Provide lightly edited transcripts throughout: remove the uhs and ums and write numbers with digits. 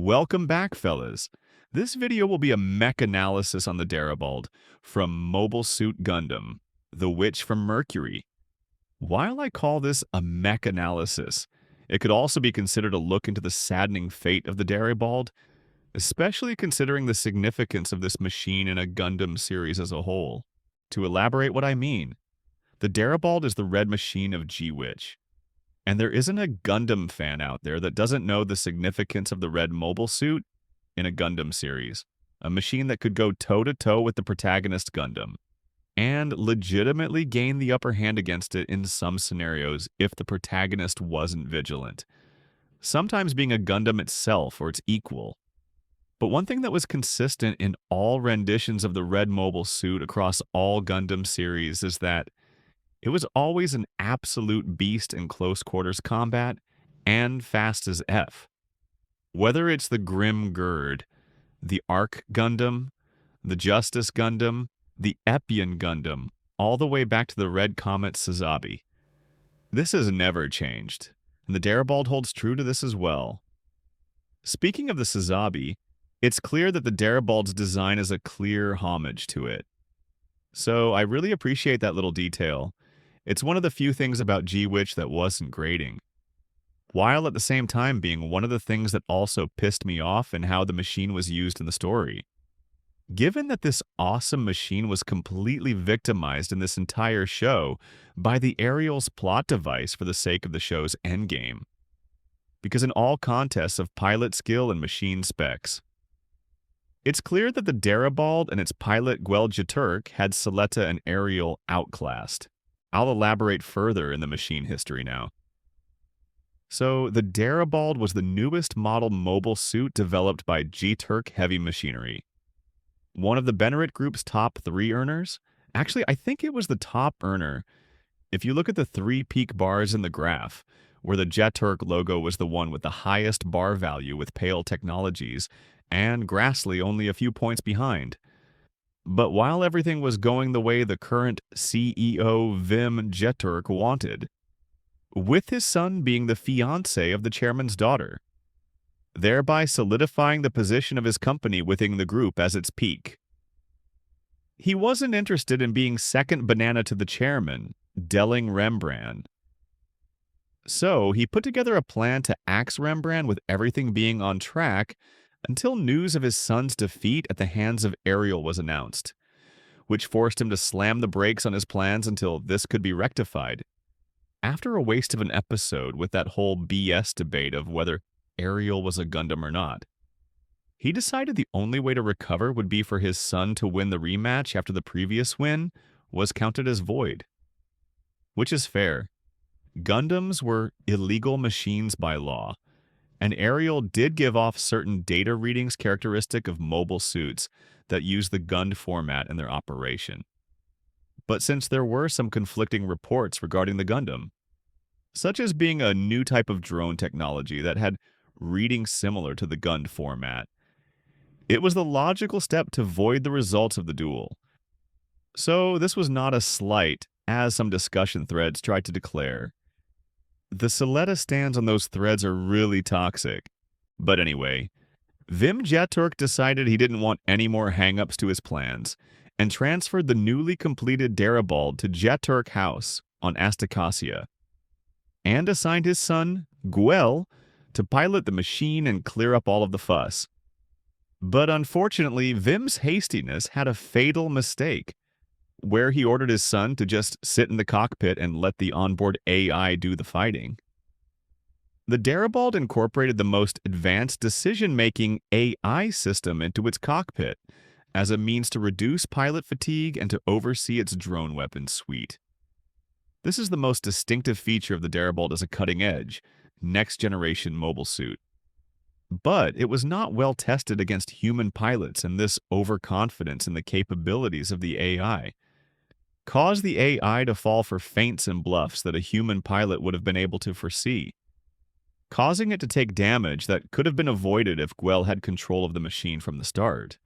Welcome back, fellas. This video will be a mech analysis on the Darabald from Mobile Suit Gundam, the Witch from Mercury. While I call this a mech analysis, it could also be considered a look into the saddening fate of the Darabald, especially considering the significance of this machine in a Gundam series as a whole. To elaborate what I mean, the Darabald is the red machine of G-Witch. And there isn't a Gundam fan out there that doesn't know the significance of the red mobile suit in a Gundam series, a machine that could go toe-to-toe with the protagonist Gundam, and legitimately gain the upper hand against it in some scenarios if the protagonist wasn't vigilant, sometimes being a Gundam itself or its equal. But one thing that was consistent in all renditions of the red mobile suit across all Gundam series is that it was always an absolute beast in close quarters combat and fast as F. Whether it's the Grim Gird, the Arc Gundam, the Justice Gundam, the Epion Gundam, all the way back to the Red Comet Sazabi. This has never changed, and the Darabald holds true to this as well. Speaking of the Sazabi, it's clear that the Darabald's design is a clear homage to it. So I really appreciate that little detail. It's one of the few things about G-Witch that wasn't grating, while at the same time being one of the things that also pissed me off in how the machine was used in the story. Given that this awesome machine was completely victimized in this entire show by the Ariel's plot device for the sake of the show's endgame. Because in all contests of pilot skill and machine specs, it's clear that the Darabald and its pilot Gweljeturk had Soletta and Ariel outclassed. I'll elaborate further in the machine history now. So, the Darabald was the newest model mobile suit developed by G-Turk Heavy Machinery. One of the Benerit Group's top 3 earners. Actually, I think it was the top earner. If you look at the 3 peak bars in the graph, where the Jeturk logo was the one with the highest bar value with Pale Technologies, and Grassley only a few points behind. But while everything was going the way the current CEO Vim Jeturk wanted, with his son being the fiancé of the chairman's daughter, thereby solidifying the position of his company within the group as its peak. He wasn't interested in being second banana to the chairman, Delling Rembrandt. So he put together a plan to axe Rembrandt with everything being on track until news of his son's defeat at the hands of Ariel was announced, which forced him to slam the brakes on his plans until this could be rectified. After a waste of an episode with that whole BS debate of whether Ariel was a Gundam or not, he decided the only way to recover would be for his son to win the rematch after the previous win was counted as void. Which is fair. Gundams were illegal machines by law, and Ariel did give off certain data readings characteristic of mobile suits that use the Gund format in their operation. But since there were some conflicting reports regarding the Gundam, such as being a new type of drone technology that had readings similar to the Gund format, it was the logical step to void the results of the duel. So this was not a slight, as some discussion threads tried to declare. The Soletta stands on those threads are really toxic. But anyway, Vim Jeturk decided he didn't want any more hang-ups to his plans and transferred the newly completed Darabald to Jeturk House on Astacasia, and assigned his son, Gwel, to pilot the machine and clear up all of the fuss. But unfortunately, Vim's hastiness had a fatal mistake, where he ordered his son to just sit in the cockpit and let the onboard AI do the fighting. The Darabald incorporated the most advanced decision-making AI system into its cockpit as a means to reduce pilot fatigue and to oversee its drone weapons suite. This is the most distinctive feature of the Darabald as a cutting-edge, next-generation mobile suit. But it was not well tested against human pilots, and this overconfidence in the capabilities of the AI caused the AI to fall for feints and bluffs that a human pilot would have been able to foresee, causing it to take damage that could have been avoided if Gwel had control of the machine from the start,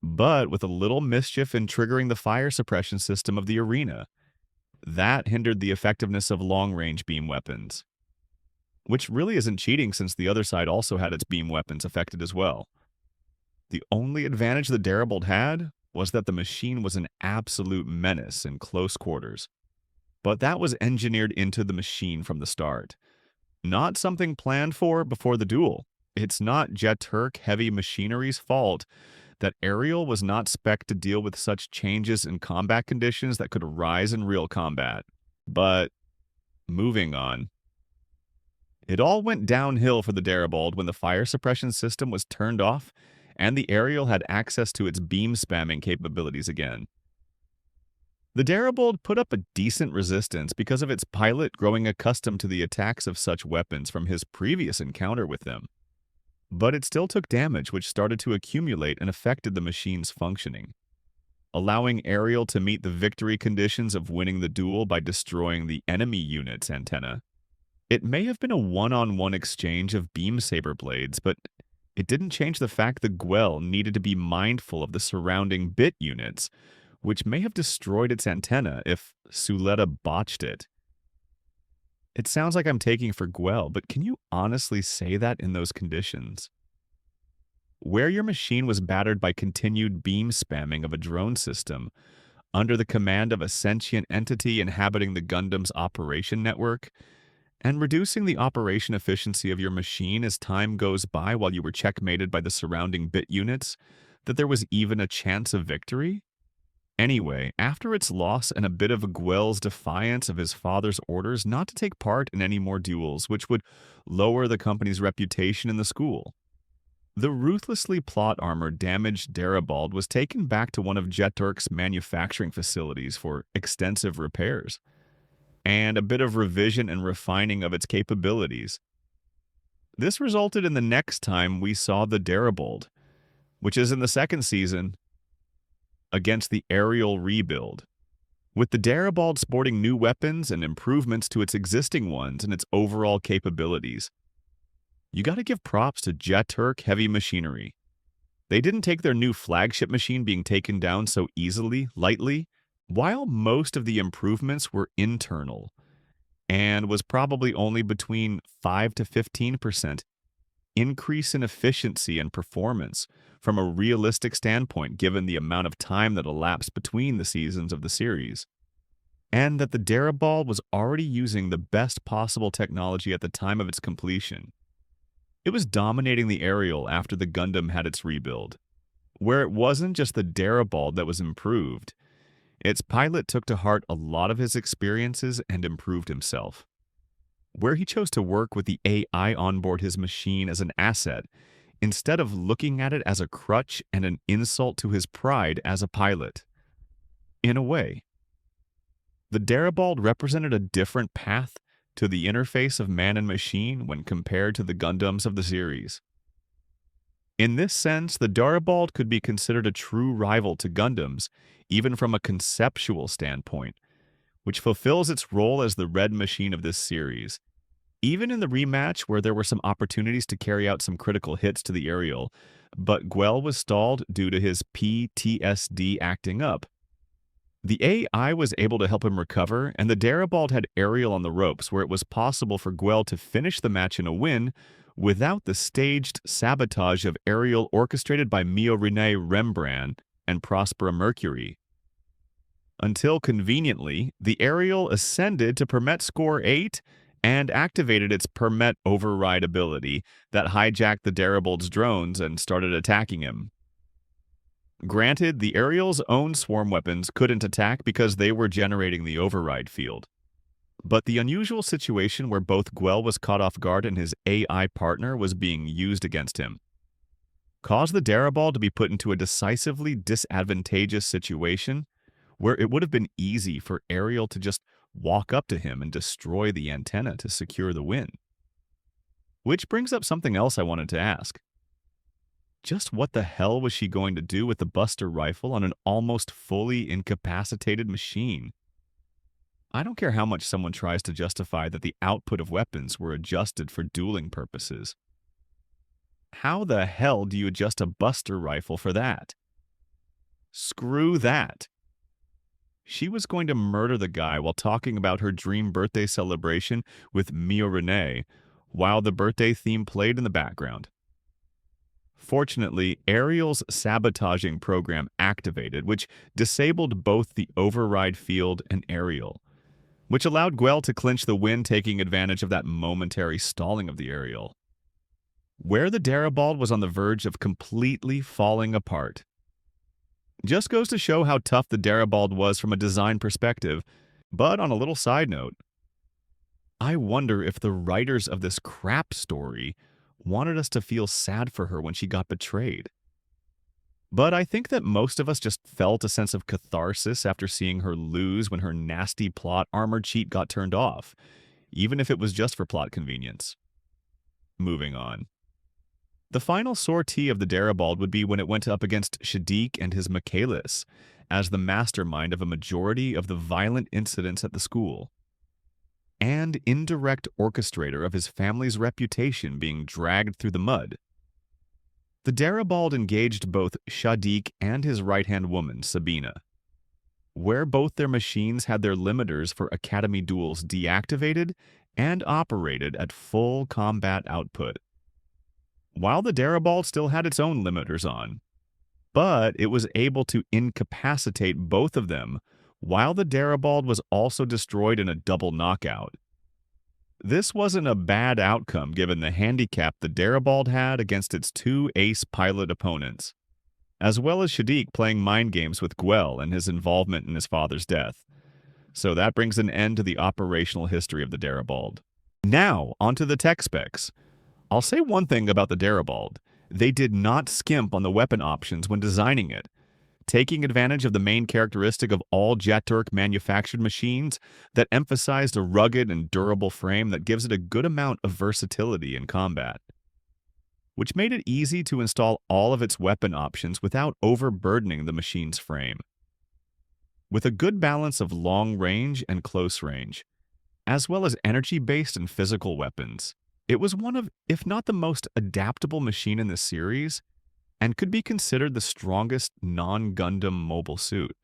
but with a little mischief in triggering the fire suppression system of the arena. That hindered the effectiveness of long-range beam weapons. which really isn't cheating since the other side also had its beam weapons affected as well. The only advantage the Darabald had was that the machine was an absolute menace in close quarters. But that was engineered into the machine from the start. Not something planned for before the duel. It's not Jeturk Heavy Machinery's fault that Ariel was not spec'd to deal with such changes in combat conditions that could arise in real combat. But moving on. It all went downhill for the Darabald when the fire suppression system was turned off and the Ariel had access to its beam spamming capabilities again. The Darabald put up a decent resistance because of its pilot growing accustomed to the attacks of such weapons from his previous encounter with them. But it still took damage which started to accumulate and affected the machine's functioning, allowing Ariel to meet the victory conditions of winning the duel by destroying the enemy unit's antenna. It may have been a one-on-one exchange of beam saber blades, but it didn't change the fact that Gwell needed to be mindful of the surrounding bit units, which may have destroyed its antenna if Suletta botched it. It sounds like I'm taking for Gwell, but can you honestly say that in those conditions? Where your machine was battered by continued beam spamming of a drone system, under the command of a sentient entity inhabiting the Gundam's operation network, and reducing the operation efficiency of your machine as time goes by while you were checkmated by the surrounding bit units, that there was even a chance of victory? Anyway, after its loss and a bit of Gwell's defiance of his father's orders not to take part in any more duels, which would lower the company's reputation in the school, the ruthlessly plot-armored damaged Darabald was taken back to one of Jeturk's manufacturing facilities for extensive repairs and a bit of revision and refining of its capabilities. This resulted in the next time we saw the Darabald, which is in the second season, against the Ariel rebuild, with the Darabald sporting new weapons and improvements to its existing ones and its overall capabilities. You gotta give props to Jeturk Heavy Machinery. They didn't take their new flagship machine being taken down so lightly, while most of the improvements were internal and was probably only between 5 to 15% increase in efficiency and performance from a realistic standpoint given the amount of time that elapsed between the seasons of the series, and that the Darabald was already using the best possible technology at the time of its completion. It was dominating the Ariel after the Gundam had its rebuild, where it wasn't just the Darabald that was improved. Its pilot took to heart a lot of his experiences and improved himself, where he chose to work with the AI onboard his machine as an asset, instead of looking at it as a crutch and an insult to his pride as a pilot. In a way, the Darabald represented a different path to the interface of man and machine when compared to the Gundams of the series. In this sense, the Darabald could be considered a true rival to Gundams, even from a conceptual standpoint, which fulfills its role as the red machine of this series. Even in the rematch, where there were some opportunities to carry out some critical hits to the Ariel, but Gwell was stalled due to his PTSD acting up. The AI was able to help him recover, and the Darabald had Ariel on the ropes, where it was possible for Gwell to finish the match in a win without the staged sabotage of Ariel orchestrated by Mio Rene Rembrandt and Prospera Mercury. Until conveniently, the Ariel ascended to Permet Score 8 and activated its Permet override ability that hijacked the Darabald's drones and started attacking him. Granted, the Ariel's own swarm weapons couldn't attack because they were generating the override field. But the unusual situation where both Gwell was caught off guard and his AI partner was being used against him caused the Darabald to be put into a decisively disadvantageous situation where it would have been easy for Ariel to just walk up to him and destroy the antenna to secure the win. Which brings up something else I wanted to ask. Just what the hell was she going to do with the Buster rifle on an almost fully incapacitated machine? I don't care how much someone tries to justify that the output of weapons were adjusted for dueling purposes. How the hell do you adjust a Buster rifle for that? Screw that. She was going to murder the guy while talking about her dream birthday celebration with Mio Rene, while the birthday theme played in the background. Fortunately, Ariel's sabotaging program activated, which disabled both the override field and Ariel, which allowed Gwell to clinch the win, taking advantage of that momentary stalling of the Ariel. Where the Darabald was on the verge of completely falling apart. Just goes to show how tough the Darabald was from a design perspective, but on a little side note, I wonder if the writers of this crap story wanted us to feel sad for her when she got betrayed. But I think that most of us just felt a sense of catharsis after seeing her lose when her nasty plot armor cheat got turned off, even if it was just for plot convenience. Moving on. The final sortie of the Darabald would be when it went up against Shadiq and his Michaelis as the mastermind of a majority of the violent incidents at the school, and indirect orchestrator of his family's reputation being dragged through the mud. The Darabald engaged both Shadiq and his right-hand woman, Sabina, where both their machines had their limiters for Academy duels deactivated and operated at full combat output, while the Darabald still had its own limiters on, but it was able to incapacitate both of them while the Darabald was also destroyed in a double knockout. This wasn't a bad outcome given the handicap the Darabald had against its two ace pilot opponents, as well as Shadiq playing mind games with Gwell and his involvement in his father's death. So that brings an end to the operational history of the Darabald. Now, onto the tech specs. I'll say one thing about the Darabald. They did not skimp on the weapon options when designing it, taking advantage of the main characteristic of all Jeturk manufactured machines that emphasized a rugged and durable frame that gives it a good amount of versatility in combat, which made it easy to install all of its weapon options without overburdening the machine's frame. With a good balance of long range and close range, as well as energy-based and physical weapons, it was one of, if not the most adaptable machine in the series, and could be considered the strongest non-Gundam mobile suit,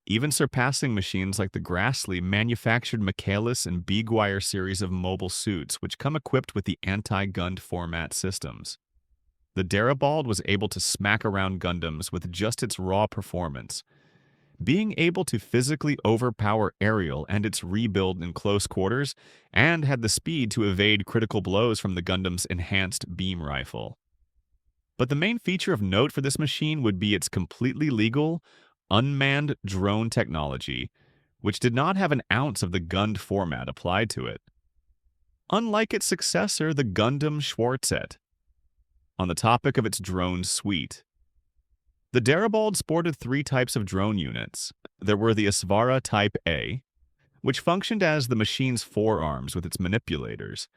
even surpassing machines like the Grassley manufactured Michaelis and Beguire series of mobile suits, which come equipped with the anti-Gund format systems. The Darabald was able to smack around Gundams with just its raw performance, being able to physically overpower Ariel and its rebuild in close quarters, and had the speed to evade critical blows from the Gundam's enhanced beam rifle. But the main feature of note for this machine would be its completely legal, unmanned drone technology, which did not have an ounce of the Gund format applied to it. Unlike its successor, the Gundam Schwarzet. On the topic of its drone suite, the Darabald sported three types of drone units. There were the Isvara Type A, which functioned as the machine's forearms with its manipulators.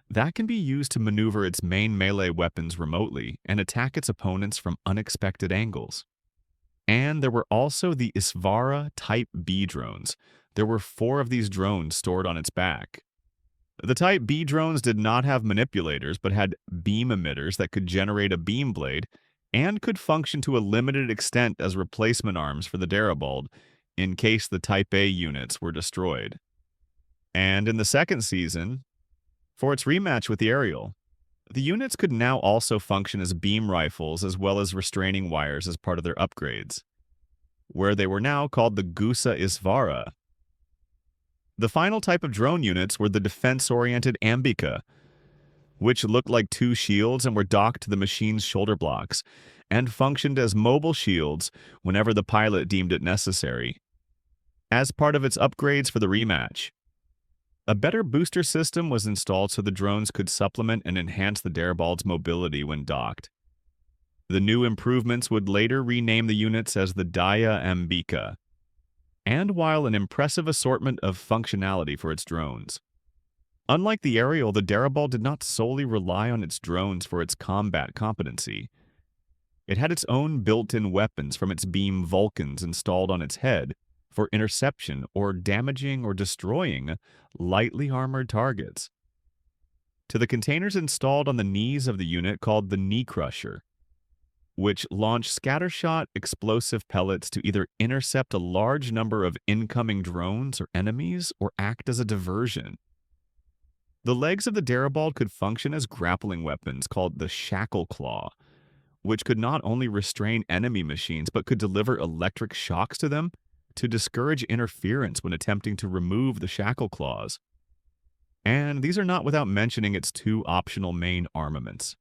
That can be used to maneuver its main melee weapons remotely and attack its opponents from unexpected angles. And there were also the Isvara Type B drones. There were 4 of these drones stored on its back. The Type B drones did not have manipulators but had beam emitters that could generate a beam blade and could function to a limited extent as replacement arms for the Darabald in case the Type A units were destroyed. And in the second season, for its rematch with the Ariel, the units could now also function as beam rifles as well as restraining wires as part of their upgrades, where they were now called the Gusa Isvara. The final type of drone units were the defense-oriented Ambika, which looked like 2 shields and were docked to the machine's shoulder blocks, and functioned as mobile shields whenever the pilot deemed it necessary. As part of its upgrades for the rematch, a better booster system was installed so the drones could supplement and enhance the Darabald's mobility when docked. The new improvements would later rename the units as the Daya Ambika, and while an impressive assortment of functionality for its drones. Unlike the Ariel, the Darabald did not solely rely on its drones for its combat competency. It had its own built-in weapons from its beam Vulcans installed on its head for interception or damaging or destroying lightly armored targets, to the containers installed on the knees of the unit called the Knee Crusher, which launched scattershot explosive pellets to either intercept a large number of incoming drones or enemies or act as a diversion. The legs of the Darabald could function as grappling weapons called the shackle claw, which could not only restrain enemy machines but could deliver electric shocks to them to discourage interference when attempting to remove the shackle claws. And these are not without mentioning its two optional main armaments.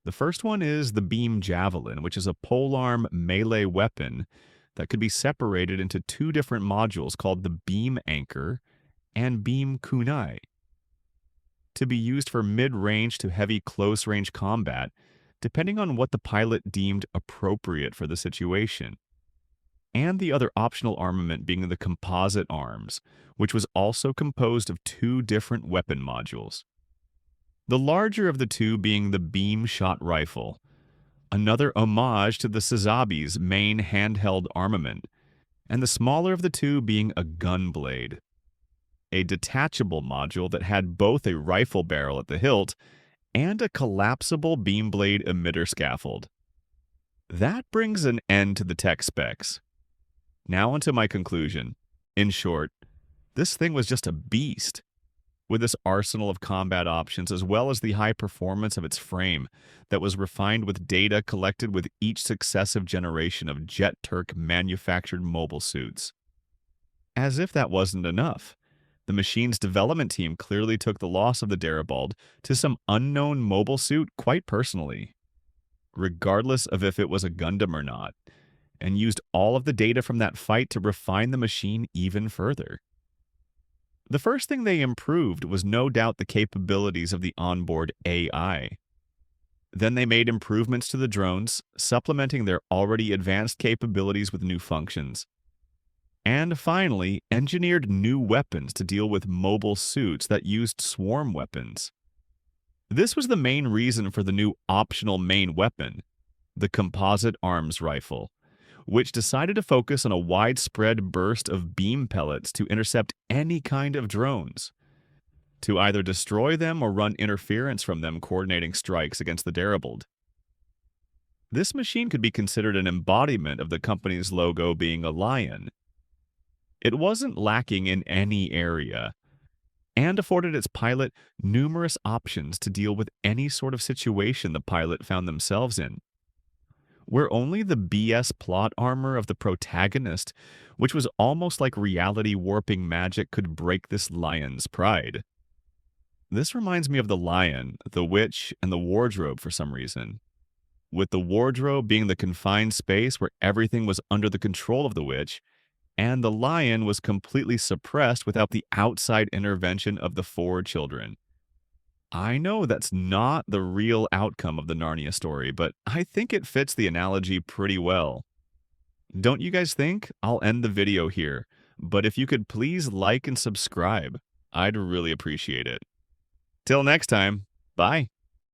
The first one is the beam javelin, which is a polearm melee weapon that could be separated into two different modules called the beam anchor and beam kunai, to be used for mid-range to heavy close-range combat, depending on what the pilot deemed appropriate for the situation. And the other optional armament being the composite arms, which was also composed of two different weapon modules. The larger of the two being the beam shot rifle, another homage to the Sazabi's main handheld armament, and the smaller of the two being a gun blade, a detachable module that had both a rifle barrel at the hilt and a collapsible beam blade emitter scaffold. That brings an end to the tech specs. Now onto my conclusion. In short, this thing was just a beast. With this arsenal of combat options, as well as the high performance of its frame that was refined with data collected with each successive generation of Jet Turk manufactured mobile suits. As if that wasn't enough, the machine's development team clearly took the loss of the Darabald to some unknown mobile suit quite personally, regardless of if it was a Gundam or not, and used all of the data from that fight to refine the machine even further. The first thing they improved was no doubt the capabilities of the onboard AI. Then they made improvements to the drones, supplementing their already advanced capabilities with new functions. And finally, engineered new weapons to deal with mobile suits that used swarm weapons. This was the main reason for the new optional main weapon, the composite arms rifle, which decided to focus on a widespread burst of beam pellets to intercept any kind of drones, to either destroy them or run interference from them coordinating strikes against the Darabald. This machine could be considered an embodiment of the company's logo being a lion. It wasn't lacking in any area, and afforded its pilot numerous options to deal with any sort of situation the pilot found themselves in, where only the BS plot armor of the protagonist, which was almost like reality warping magic, could break this lion's pride. This reminds me of the lion, the witch, and the wardrobe for some reason, with the wardrobe being the confined space where everything was under the control of the witch, and the lion was completely suppressed without the outside intervention of the four children. I know that's not the real outcome of the Narnia story, but I think it fits the analogy pretty well. Don't you guys think? I'll end the video here, but if you could please like and subscribe, I'd really appreciate it. Till next time, bye.